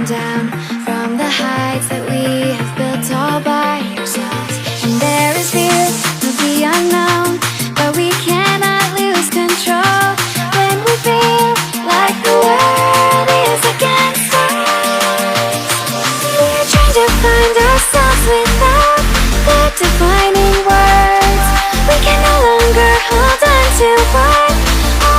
down from the heights that we have built all by ourselves. And there is fear of the unknown, but we cannot lose control when we feel like the world is against us. We're trying to find ourselves without the defining words. We can no longer hold on to what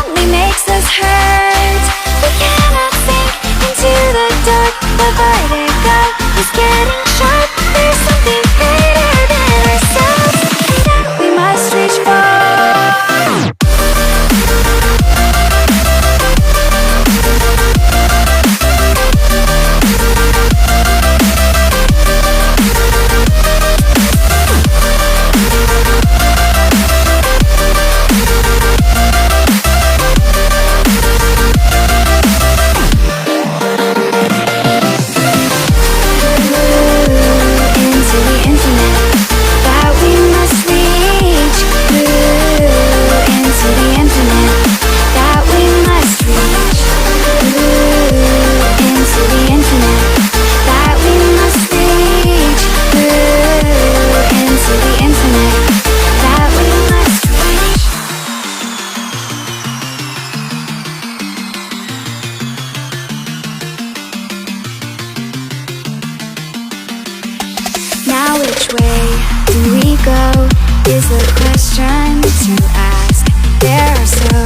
only makes us hurt. We cannot sink into the dark. The vertigo is getting sharp. There's something greater than ourselves that we must reach for. Now which way do we go is the question to ask. There are so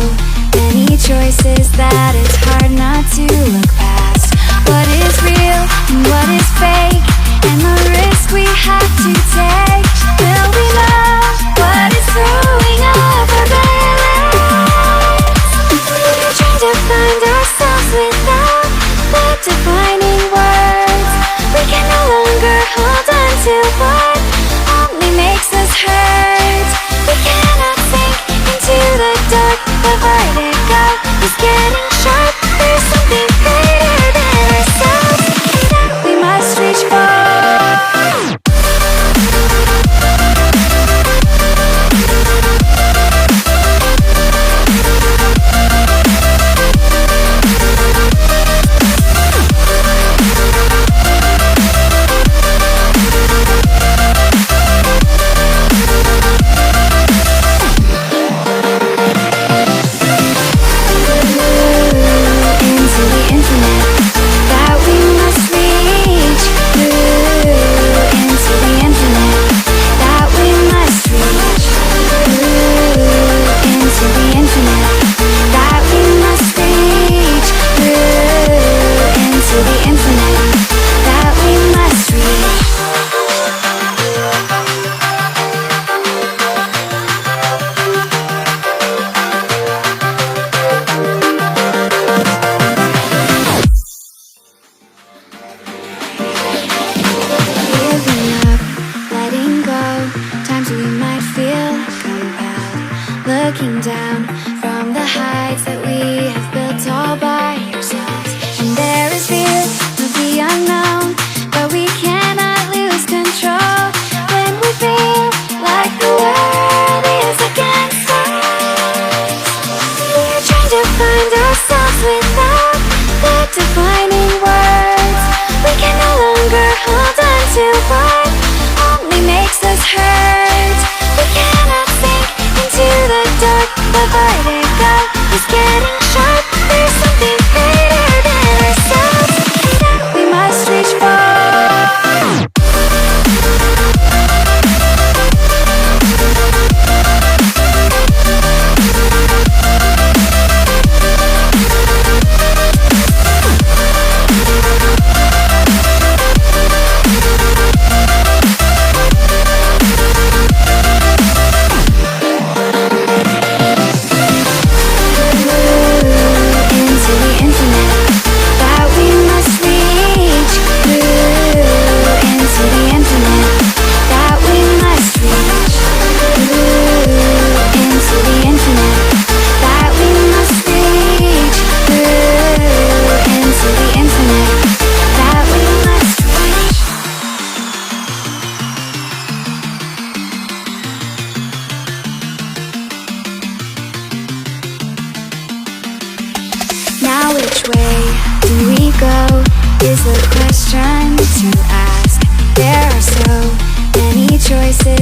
many choices that it's hard not to look past. What is real and what is fake, and the risk we have to take. Will we know what is throwing off our balance? We're trying to find ourselves without the defining words. We can no longer hold on to what only makes us hurt. We cannot sink into the dark. The vertigo is getting sharp. There's something greater than ourselves that we must reach for. Looking down from the heights that we have built all by ourselves. And there is fear of the unknown, but we cannot lose control when we feel like the world is against us. We're trying to find ourselves without the defining words. We can no longer hold on to what only makes us hurt. We cannot sink into the dark. The vertigo is getting sharp. There's something greater than ourselves that we must reach for. Now which way do we go is the question to ask. There are so many choices